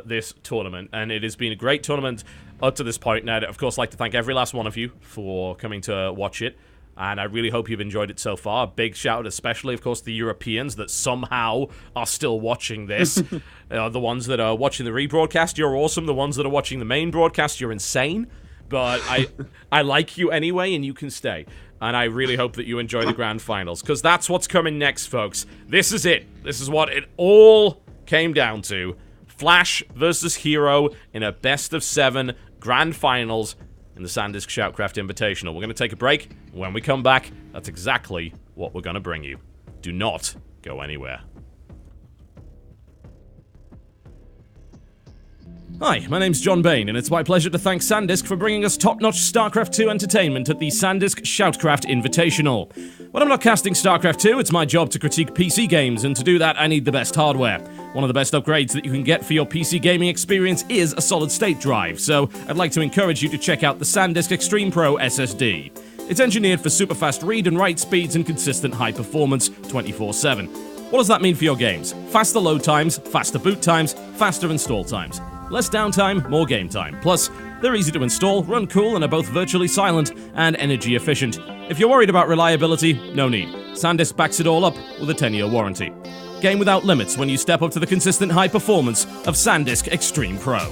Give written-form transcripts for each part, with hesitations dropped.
this tournament, and it has been a great tournament up to this point. And I'd, of course, like to thank every last one of you for coming to watch it, and I really hope you've enjoyed it so far. Big shout out, especially, of course, the Europeans that somehow are still watching this. The ones that are watching the rebroadcast, you're awesome. The ones that are watching the main broadcast, you're insane. But I like you anyway, and you can stay. And I really hope that you enjoy the grand finals, because that's what's coming next, folks. This is it. This is what it all came down to. Flash versus Hero in a best-of-7 grand finals in the Sandisk SHOUTcraft Invitational. We're going to take a break. When we come back, that's exactly what we're going to bring you. Do not go anywhere. Hi, my name's John Bain, and it's my pleasure to thank Sandisk for bringing us top-notch StarCraft 2 entertainment at the Sandisk SHOUTcraft Invitational. When I'm not casting StarCraft 2, it's my job to critique PC games, and to do that, I need the best hardware. One of the best upgrades that you can get for your PC gaming experience is a solid-state drive, so I'd like to encourage you to check out the Sandisk Extreme Pro SSD. It's engineered for super-fast read and write speeds and consistent high performance 24/7. What does that mean for your games? Faster load times, faster boot times, faster install times. Less downtime, more game time. Plus, they're easy to install, run cool, and are both virtually silent and energy efficient. If you're worried about reliability, no need. Sandisk backs it all up with a 10-year warranty. Game without limits when you step up to the consistent high performance of Sandisk Extreme Pro.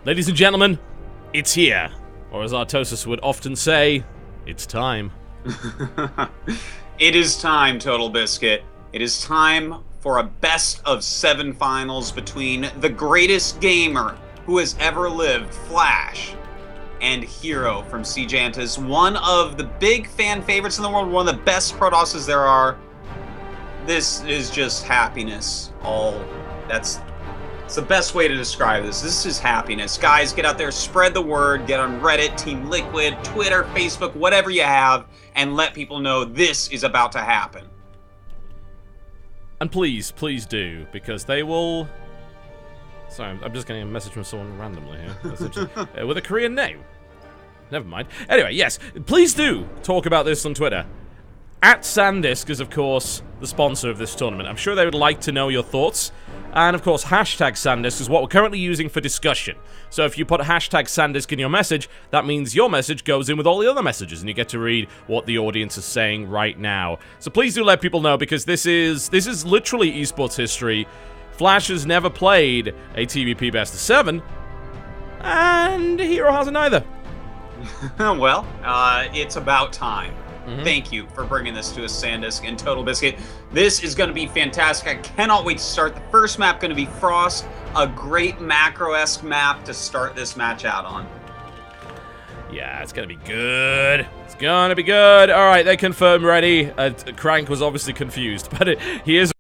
Ladies and gentlemen, it's here. Or as Artosis would often say, it's time. It is time, Totalbiscuit. It is time for a best-of-7 finals between the greatest gamer who has ever lived, Flash, and Hero from Sejantis, one of the big fan favorites in the world, one of the best Protosses there are. This is just happiness. It's the best way to describe this. This is happiness. Guys, get out there, spread the word, get on Reddit, Team Liquid, Twitter, Facebook, whatever you have, and let people know this is about to happen. And please do, because they will... Sorry, I'm just getting a message from someone randomly here. With a Korean name. Never mind. Anyway, yes, please do talk about this on Twitter. @Sandisk is, of course, the sponsor of this tournament. I'm sure they would like to know your thoughts. And, of course, #Sandisk is what we're currently using for discussion. So if you put #Sandisk in your message, that means your message goes in with all the other messages, and you get to read what the audience is saying right now. So please do let people know, because this is literally esports history. Flash has never played a TVP best of 7, and Hero hasn't either. Well, it's about time. Thank you for bringing this to us, Sandisk and Totalbiscuit. This is going to be fantastic. I cannot wait to start. The first map going to be Frost, a great macro-esque map to start this match out on. Yeah, it's going to be good. It's going to be good. All right, they confirm ready. Crank was obviously confused, but he is.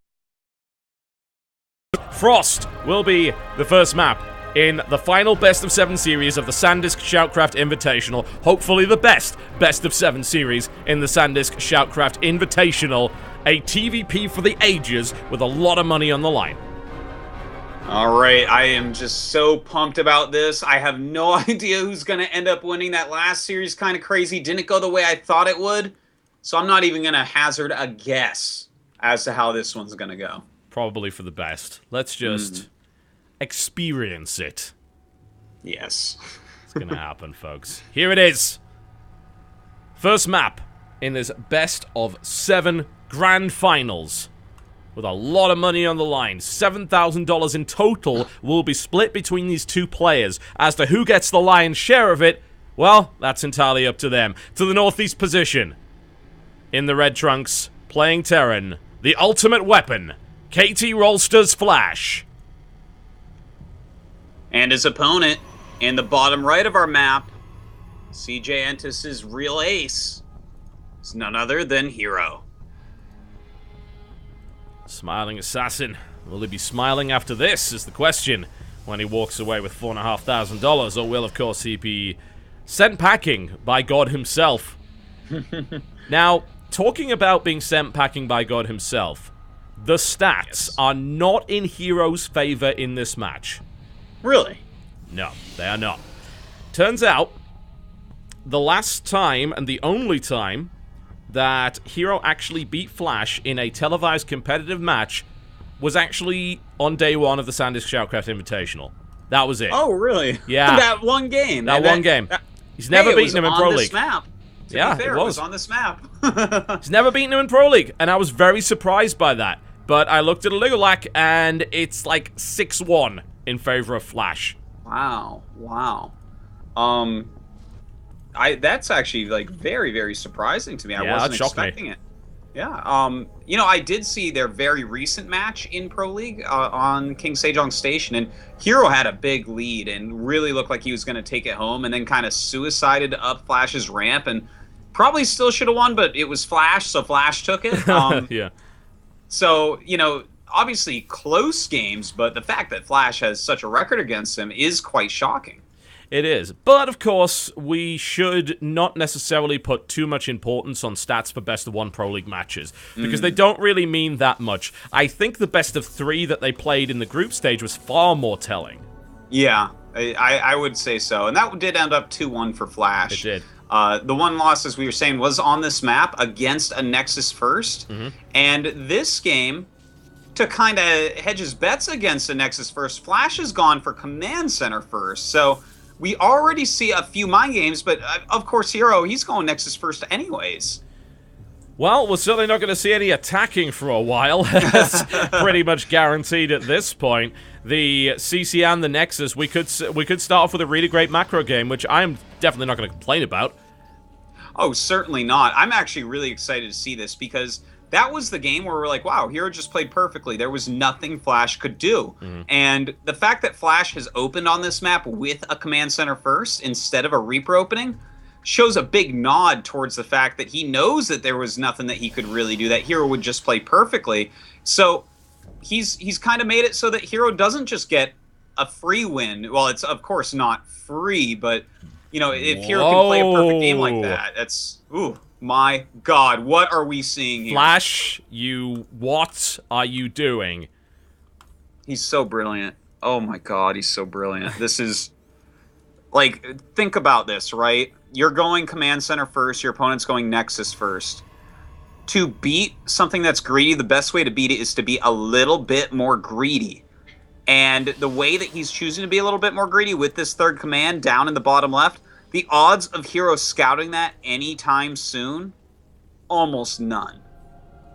Frost will be the first map in the final Best of 7 series of the Sandisk SHOUTcraft Invitational. Hopefully the best of 7 series in the Sandisk SHOUTcraft Invitational. A TVP for the ages with a lot of money on the line. Alright, I am just so pumped about this. I have no idea who's going to end up winning. That last series kind of crazy. Didn't go the way I thought it would. So I'm not even going to hazard a guess as to how this one's going to go. Probably for the best. Let's just... experience it. Yes. It's gonna happen, folks. Here it is. First map in this best of 7 grand finals. With a lot of money on the line. $7,000 in total will be split between these two players. As to who gets the lion's share of it, well, that's entirely up to them. To the northeast position. In the red trunks, playing Terran. The ultimate weapon. KT Rolster's Flash. And his opponent, in the bottom right of our map, Sejantis' real ace, is none other than Hero. Smiling assassin. Will he be smiling after this, is the question, when he walks away with $4,500, or will, of course, he be sent packing by God himself? Now, talking about being sent packing by God himself, the stats are not in Hero's favor in this match. Really? No, they are not. Turns out, the last time, and the only time, that Hero actually beat Flash in a televised competitive match was actually on day 1 of the Sandisk SHOUTcraft Invitational. That was it. Oh, really? Yeah. That one game. That one game. He's never beaten him in Pro League. Map. Yeah, be fair, it was on this map. He's never beaten him in Pro League, and I was very surprised by that. But I looked at a Ligalac, and it's like 6-1 in favor of Flash. Wow. That's actually like very, very surprising to me. I wasn't expecting it. Yeah. You know, I did see their very recent match in Pro League on King Sejong Station, and Hero had a big lead and really looked like he was going to take it home, and then kind of suicided up Flash's ramp, and probably still should have won, but it was Flash, so Flash took it. Yeah. So, you know, obviously close games, but the fact that Flash has such a record against him is quite shocking. It is. But, of course, we should not necessarily put too much importance on stats for best of 1 Pro League matches, because they don't really mean that much. I think the best of 3 that they played in the group stage was far more telling. Yeah, I would say so. And that did end up 2-1 for Flash. It did. The one loss, as we were saying, was on this map against a Nexus First. And this game, to kind of hedge his bets against a Nexus First, Flash has gone for Command Center First. So we already see a few mind games, but of course, Hero, he's going Nexus First anyways. Well, we're certainly not going to see any attacking for a while. That's pretty much guaranteed at this point. The CC and the Nexus, we could start off with a really great macro game, which I'm definitely not going to complain about. Oh, certainly not. I'm actually really excited to see this because that was the game where we're like, wow, Hero just played perfectly. There was nothing Flash could do. And the fact that Flash has opened on this map with a command center first instead of a Reaper opening shows a big nod towards the fact that he knows that there was nothing that he could really do, that Hero would just play perfectly. So he's kind of made it so that Hero doesn't just get a free win. Well, it's of course not free, but you know, if Hero can play a perfect game like that, that's, ooh, my God, what are we seeing here? Flash, what are you doing? He's so brilliant. Oh my God, he's so brilliant. This is, like, think about this, right? You're going command center first, your opponent's going Nexus first. To beat something that's greedy, the best way to beat it is to be a little bit more greedy. And the way that he's choosing to be a little bit more greedy with this third command down in the bottom left, the odds of Hero scouting that anytime soon, almost none.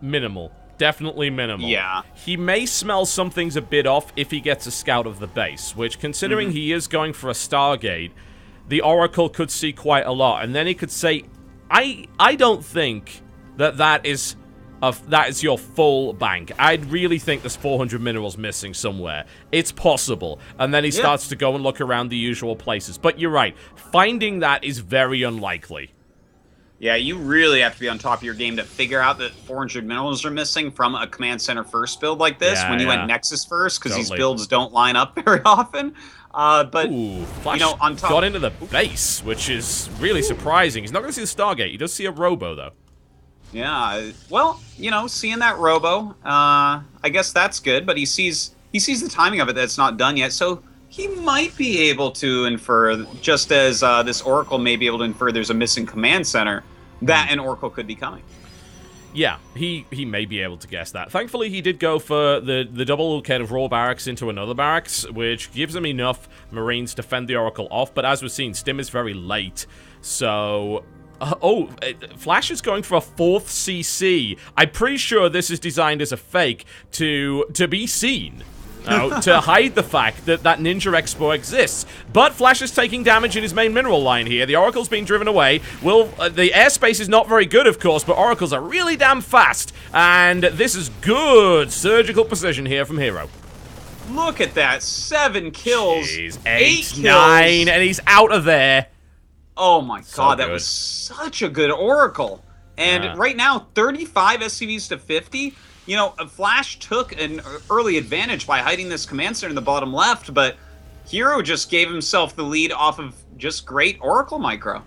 Minimal. Definitely minimal. Yeah. He may smell something's a bit off if he gets a scout of the base, which, considering he is going for a Stargate, the Oracle could see quite a lot. And then he could say, I don't think that is your full bank. I really think there's 400 minerals missing somewhere. It's possible. And then he starts to go and look around the usual places. But you're right. Finding that is very unlikely. Yeah, you really have to be on top of your game to figure out that 400 minerals are missing from a command center first build like this when you went Nexus first, because these builds don't line up very often. But, Flash, you know, on top... got into the base, which is really surprising. He's not going to see the Stargate. He does see a Robo, though. Yeah, well, you know, seeing that Robo, I guess that's good, but he sees the timing of it that's not done yet, so he might be able to infer, just as this Oracle may be able to infer there's a missing command center, that an Oracle could be coming. Yeah, he may be able to guess that. Thankfully, he did go for the double kind of raw barracks into another barracks, which gives him enough Marines to fend the Oracle off, but as we've seen, Stim is very late, so... Flash is going for a 4th CC. I'm pretty sure this is designed as a fake to be seen. To hide the fact that Ninja Expo exists. But Flash is taking damage in his main mineral line here. The Oracle's being driven away. The airspace is not very good, of course, but Oracles are really damn fast. And this is good surgical precision here from Hero. Look at that. 7 kills. Jeez, 8 9, and he's out of there. Oh my God, that was such a good Oracle. And right now, 35 SCVs to 50. You know, Flash took an early advantage by hiding this command center in the bottom left, but Hero just gave himself the lead off of just great Oracle micro.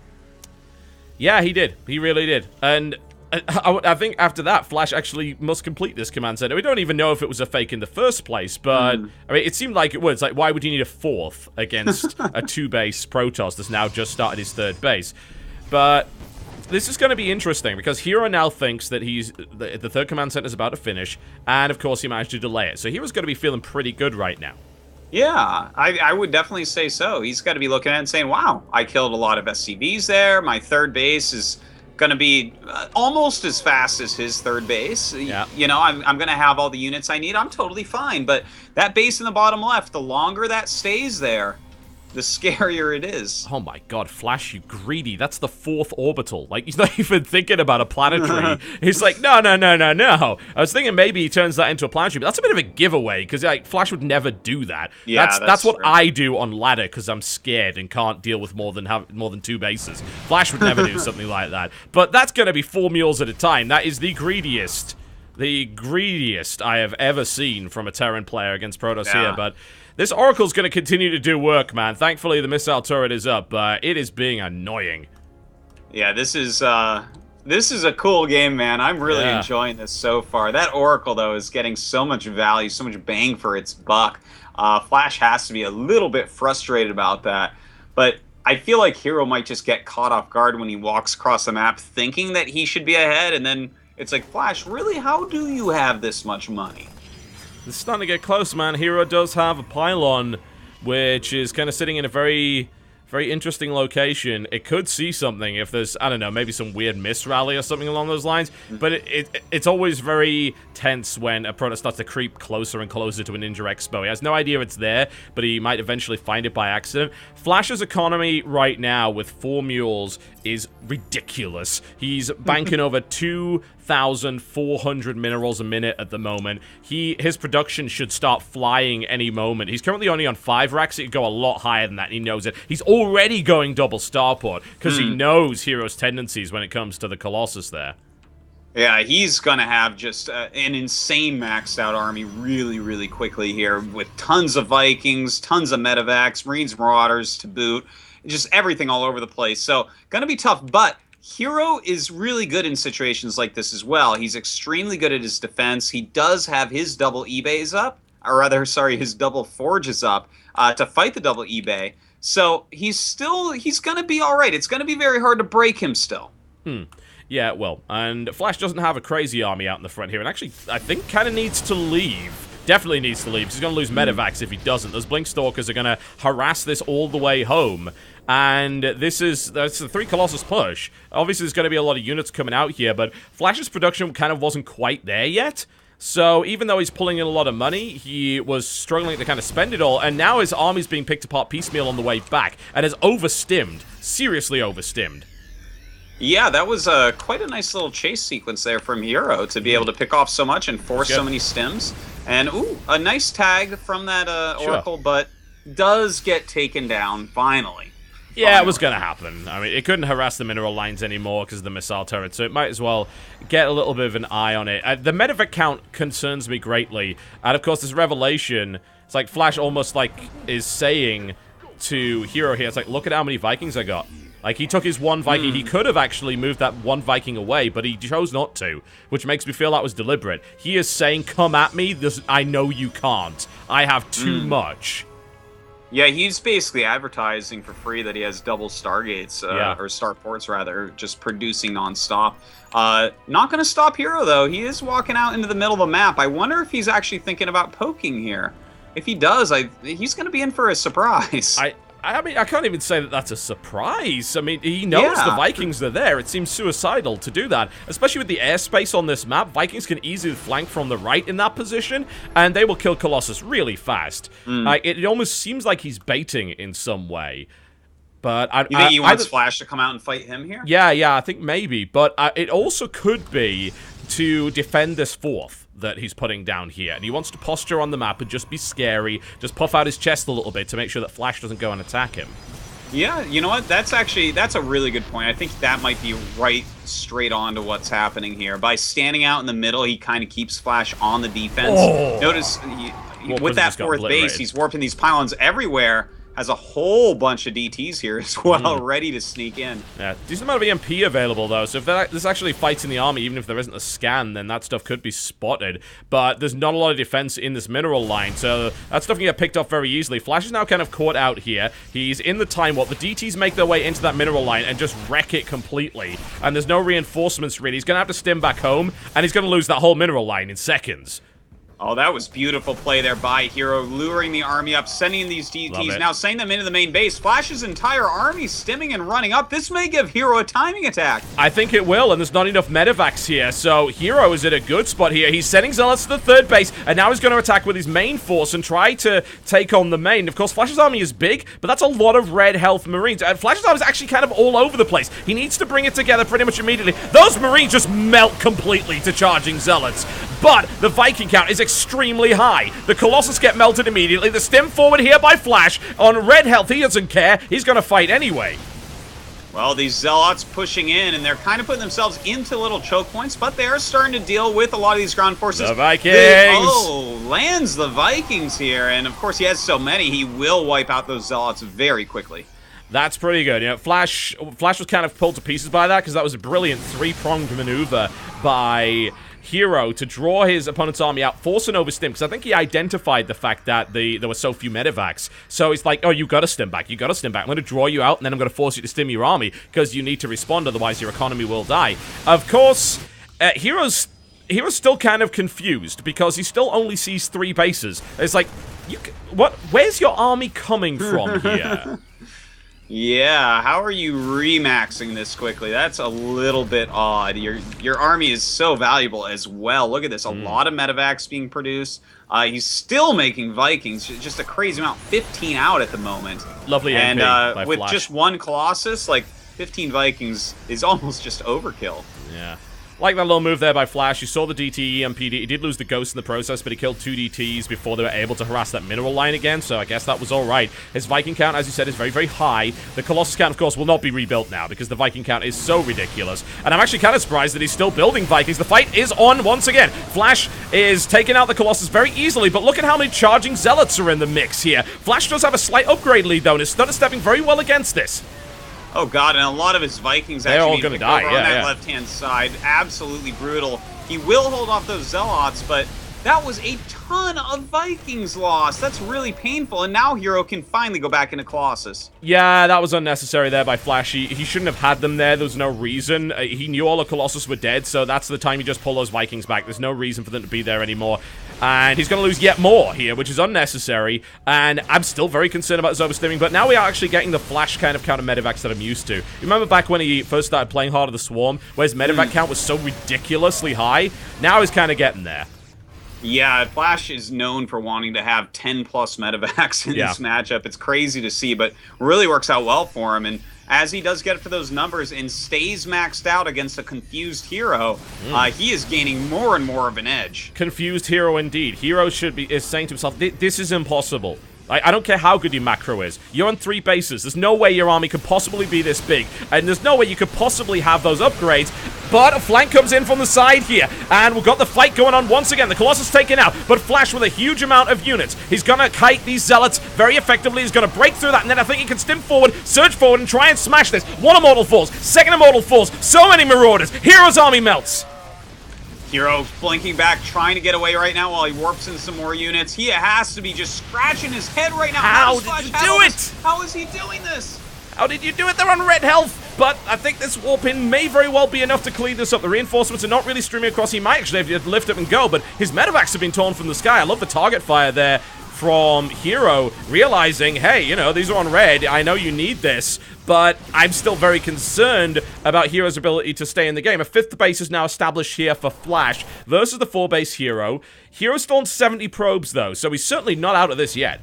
Yeah, he did. He really did. And I think after that, Flash actually must complete this command center. We don't even know if it was a fake in the first place, but I mean, it seemed like it was. Like, why would you need a 4th against a 2-base Protoss that's now just started his 3rd base? But this is going to be interesting because Hero now thinks that the 3rd command center is about to finish, and of course he managed to delay it. So Hero's going to be feeling pretty good right now. Yeah, I would definitely say so. He's got to be looking at it and saying, wow, I killed a lot of SCVs there. My 3rd base is going to be almost as fast as his 3rd base. Yeah. You know, I'm going to have all the units I need. I'm totally fine. But that base in the bottom left, the longer that stays there, the scarier it is. Oh my God, Flash, you greedy. That's the 4th orbital. Like, he's not even thinking about a planetary. He's like, no. I was thinking maybe he turns that into a planetary, but that's a bit of a giveaway, because like, Flash would never do that. Yeah, that's what I do on ladder, because I'm scared and can't deal with more than 2 bases. Flash would never do something like that. But that's going to be 4 mules at a time. That is the greediest I have ever seen from a Terran player against Protoss here, but this Oracle's going to continue to do work, man. Thankfully, the missile turret is up, but it is being annoying. Yeah, this is a cool game, man. I'm really enjoying this so far. That Oracle, though, is getting so much value, so much bang for its buck. Flash has to be a little bit frustrated about that, but I feel like Hero might just get caught off guard when he walks across the map thinking that he should be ahead, and then it's like, Flash, really? How do you have this much money? It's starting to get close, man. Hero does have a pylon, which is kind of sitting in a very Very interesting location. It could see something if there's, I don't know, maybe some weird miss rally or something along those lines. But it's always very tense when a product starts to creep closer and closer to a Ninja Expo. He has no idea it's there, but he might eventually find it by accident. Flash's economy right now with 4 mules is ridiculous. He's banking over 2,400 minerals a minute at the moment. His production should start flying any moment. He's currently only on 5 racks. It could go a lot higher than that. He knows it. He's already going double starport because he knows Hero's tendencies when it comes to the Colossus there. Yeah, he's going to have just an insane maxed out army really, really quickly here with tons of Vikings, tons of Medivacs, Marines, Marauders to boot, just everything all over the place. So, going to be tough, but Hero is really good in situations like this as well. He's extremely good at his defense. He does have his double eBays up, or rather, sorry, his double forges up to fight the double eBay. So, he's going to be all right. It's going to be very hard to break him still. Yeah, well, and Flash doesn't have a crazy army out in the front here, and actually, I think kind of needs to leave. Definitely needs to leave, because he's going to lose Medivacs if he doesn't. Those Blinkstalkers are going to harass this all the way home, and that's a 3 Colossus push. Obviously, there's going to be a lot of units coming out here, but Flash's production kind of wasn't quite there yet. So, even though he's pulling in a lot of money, he was struggling to kind of spend it all, and now his army's being picked apart piecemeal on the way back, and has overstimmed. Seriously overstimmed. Yeah, that was quite a nice little chase sequence there from Hero to be able to pick off so much and force so many stims. And, ooh, a nice tag from that Oracle, but does get taken down, finally. Yeah, it was going to happen. I mean, it couldn't harass the mineral lines anymore because of the missile turret, so it might as well get a little bit of an eye on it. The Medivac count concerns me greatly. And, of course, this revelation, it's like Flash almost, like, is saying to Hero here, it's like, look at how many Vikings I got. Like, he took his 1 Viking. He could have actually moved that 1 Viking away, but he chose not to, which makes me feel that was deliberate. He is saying, come at me. I know you can't. I have too much. Yeah, he's basically advertising for free that he has double Stargates, or Starports, rather, just producing nonstop. Not going to stop Hero, though. He is walking out into the middle of the map. I wonder if he's actually thinking about poking here. If he does, he's going to be in for a surprise. I mean, I can't even say that that's a surprise. I mean, he knows the Vikings are there. It seems suicidal to do that, especially with the airspace on this map. Vikings can easily flank from the right in that position, and they will kill Colossus really fast. It almost seems like he's baiting in some way. But you think he wants Flash to come out and fight him here? Yeah, I think maybe. But it also could be to defend this 4th that he's putting down here. And he wants to posture on the map and just be scary, just puff out his chest a little bit to make sure that Flash doesn't go and attack him. Yeah, you know what? That's a really good point. I think that might be right straight on to what's happening here. By standing out in the middle, he kind of keeps Flash on the defense. Notice, with that 4th base, he's warping these pylons everywhere. Has a whole bunch of DTs here as well, ready to sneak in. Yeah, decent amount of EMP available, though, so if there's actually fights in the army, even if there isn't a scan, then that stuff could be spotted. But there's not a lot of defense in this mineral line, so that stuff can get picked up very easily. Flash is now kind of caught out here. He's in the time warp. The DTs make their way into that mineral line and just wreck it completely. And there's no reinforcements, really. He's going to have to stim back home, and he's going to lose that whole mineral line in seconds. Oh, that was beautiful play there by Hero, luring the army up, sending these DTs, now sending them into the main base. Flash's entire army stimming and running up. This may give Hero a timing attack. I think it will, and there's not enough Medivacs here, so Hero is at a good spot here. He's sending Zealots to the 3rd base, and now he's going to attack with his main force and try to take on the main. Of course, Flash's army is big, but that's a lot of red health Marines, and Flash's army is actually kind of all over the place. He needs to bring it together pretty much immediately. Those Marines just melt completely to charging Zealots, but the Viking count is extremely high. The Colossus get melted immediately. The stim forward here by Flash on red health. He doesn't care. He's going to fight anyway. Well, these Zealots pushing in, and they're kind of putting themselves into little choke points, but they are starting to deal with a lot of these ground forces. The Vikings! Lands the Vikings here, and of course he has so many, he will wipe out those Zealots very quickly. That's pretty good. You know, Flash was kind of pulled to pieces by that because that was a brilliant 3-pronged maneuver by Hero to draw his opponent's army out, force an overstim, because I think he identified the fact that there were so few Medivacs. So he's like, oh, you got to stim back. You got to stim back. I'm going to draw you out, and then I'm going to force you to stim your army because you need to respond, otherwise your economy will die. Of course, Hero's still kind of confused because he still only sees 3 bases. It's like, what? Where's your army coming from here? Yeah, how are you remaxing this quickly? That's a little bit odd. Your army is so valuable as well. Look at this, a lot of medevacs being produced. He's still making Vikings, just a crazy amount, 15 out at the moment. Lovely and MP by with Flash. just one Colossus, like 15 Vikings is almost just overkill. Yeah. Like that little move there by Flash. You saw the DT EMP'd. He did lose the Ghost in the process, but he killed 2 DTs before they were able to harass that mineral line again, so I guess that was alright. His Viking count, as you said, is very, very high. The Colossus count, of course, will not be rebuilt now, because the Viking count is so ridiculous. And I'm actually kind of surprised that he's still building Vikings. The fight is on once again. Flash is taking out the Colossus very easily, but look at how many charging Zealots are in the mix here. Flash does have a slight upgrade lead, though, and is starting stepping very well against this. Oh god, and a lot of his Vikings They're actually all gonna die, on that left-hand side. Absolutely brutal. He will hold off those Zealots, but that was a ton of Vikings lost. That's really painful, and now Hero can finally go back into Colossus. Yeah, that was unnecessary there by Flash. He shouldn't have had them there. There was no reason. He knew all the Colossus were dead, so that's the time you just pull those Vikings back. There's no reason for them to be there anymore. And he's going to lose yet more here, which is unnecessary. And I'm still very concerned about his overstimming, but now we are actually getting the Flash kind of counter medevacs that I'm used to. You remember back when he first started playing Heart of the Swarm, where his medevac count was so ridiculously high? Now he's kind of getting there. Yeah, Flash is known for wanting to have 10-plus medevacs in this matchup. It's crazy to see, but really works out well for him. And as he does get up to those numbers and stays maxed out against a confused Hero, he is gaining more and more of an edge. Confused Hero indeed. Hero is saying to himself, this is impossible. I don't care how good your macro is. You're on 3 bases. There's no way your army could possibly be this big. And there's no way you could possibly have those upgrades. But a flank comes in from the side here. And we've got the fight going on once again. The Colossus taken out. But Flash with a huge amount of units. He's going to kite these Zealots very effectively. He's going to break through that. And then I think he can stim forward, surge forward, and try and smash this. 1 Immortal falls. 2nd Immortal falls. So many Marauders. Hero's army melts. Hero blinking back, trying to get away right now while he warps in some more units. He has to be just scratching his head right now. How did you do it? How is he doing this? How did you do it? They're on red health. But I think this warp-in may very well be enough to clean this up. The reinforcements are not really streaming across. He might actually have to lift up and go, but his medevacs have been torn from the sky. I love the target fire there from Hero, realizing, hey, you know, these are on red. I know you need this, but I'm still very concerned about Hero's ability to stay in the game. A 5th base is now established here for Flash versus the 4-base Hero. Hero's still on 70 probes, though, so he's certainly not out of this yet.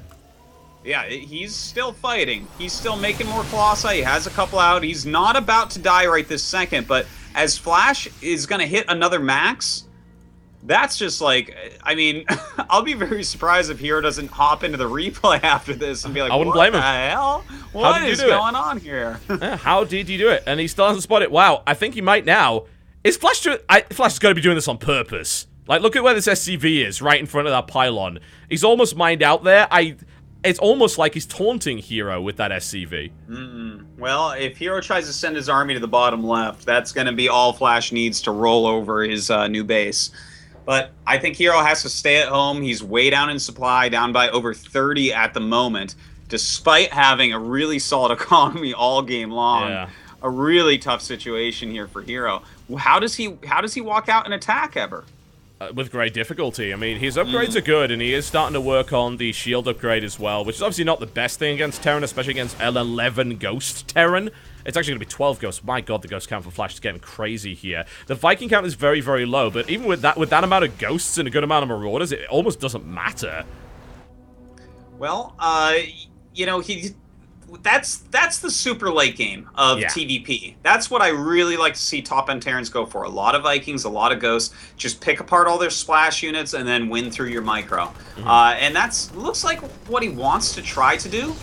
Yeah, he's still fighting. He's still making more Colossi. He has a couple out. He's not about to die right this second, but as Flash is going to hit another max, that's just like, I mean, I'll be very surprised if Hero doesn't hop into the replay after this and be like, I wouldn't blame him. What the hell? What is going on here? How did you do it? And he still hasn't spotted it. Wow, I think he might now. Is Flash Flash is going to be doing this on purpose. Like, look at where this SCV is, right in front of that pylon. He's almost mined out there. It's almost like he's taunting Hero with that SCV. Well, if Hero tries to send his army to the bottom left, that's going to be all Flash needs to roll over his new base. But I think Hero has to stay at home. He's way down in supply, down by over 30 at the moment, despite having a really solid economy all game long. Yeah. A really tough situation here for Hero. How does he walk out and attack ever? With great difficulty. I mean, his upgrades are good, and he is starting to work on the shield upgrade as well, which is obviously not the best thing against Terran, especially against L11 Ghost Terran. It's actually going to be 12 Ghosts. My god, the Ghost count for Flash is getting crazy here. The Viking count is very, very low, but even with that amount of Ghosts and a good amount of Marauders, it almost doesn't matter. Well, you know, that's the super late game of TVP. That's what I really like to see top-end Terrans go for. A lot of Vikings, a lot of Ghosts. Just pick apart all their splash units and then win through your micro. And that's looks like what he wants to try to do.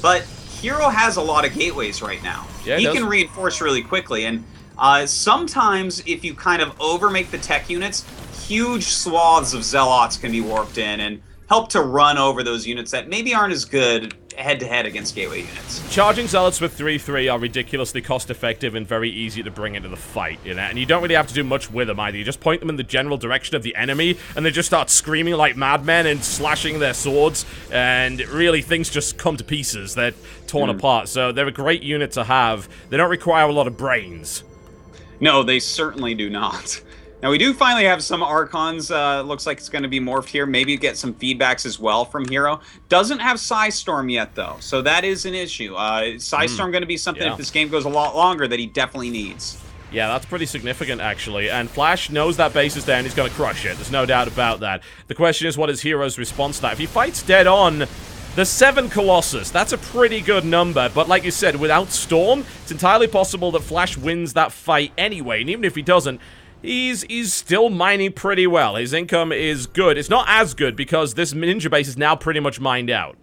But Hero has a lot of gateways right now. Yeah, he can reinforce really quickly. And sometimes if you kind of overmake the tech units, huge swaths of Zealots can be warped in and help to run over those units that maybe aren't as good head-to-head against gateway units. Charging Zealots with 3-3 are ridiculously cost-effective and very easy to bring into the fight, you know? And you don't really have to do much with them either. You just point them in the general direction of the enemy, and they just start screaming like madmen and slashing their swords, and really things just come to pieces. They're torn apart, so they're a great unit to have. They don't require a lot of brains. No, they certainly do not. Now we do finally have some Archons. Looks like it's going to be morphed here. Maybe get some feedbacks as well from Hero. Doesn't have Psystorm yet though, so that is an issue. Psystorm going to be something if this game goes a lot longer that he definitely needs. Yeah, that's pretty significant, actually. And Flash knows that base is there and he's going to crush it. There's no doubt about that. The question is, what is Hero's response to that? If he fights dead on, the 7 Colossus, that's a pretty good number. But like you said, without Storm, it's entirely possible that Flash wins that fight anyway. And even if he doesn't, he's still mining pretty well. His income is good. It's not as good because this ninja base is now pretty much mined out.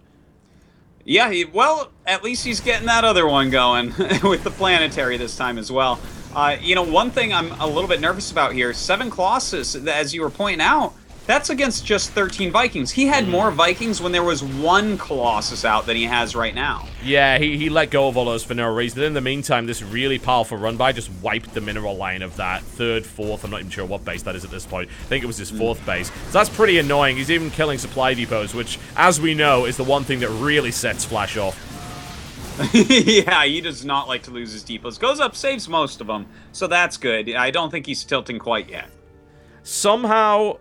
Yeah, well, at least he's getting that other one going with the planetary this time as well. You know, one thing I'm a little bit nervous about here, 7 Colossus, as you were pointing out, that's against just 13 Vikings. He had more Vikings when there was 1 Colossus out than he has right now. Yeah, he let go of all those for no reason. In the meantime, this really powerful run-by just wiped the mineral line of that 3rd, 4th, I'm not even sure what base that is at this point. I think it was his 4th base. So that's pretty annoying. He's even killing supply depots, which, as we know, is the one thing that really sets Flash off. Yeah, he does not like to lose his depots. Goes up, saves most of them, so that's good. I don't think he's tilting quite yet. Somehow,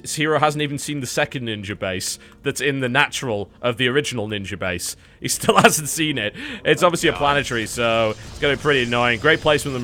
Hero hasn't even seen the 2nd ninja base that's in the natural of the original ninja base. He still hasn't seen it. It's obviously a planetary, so it's going to be pretty annoying. Great placement.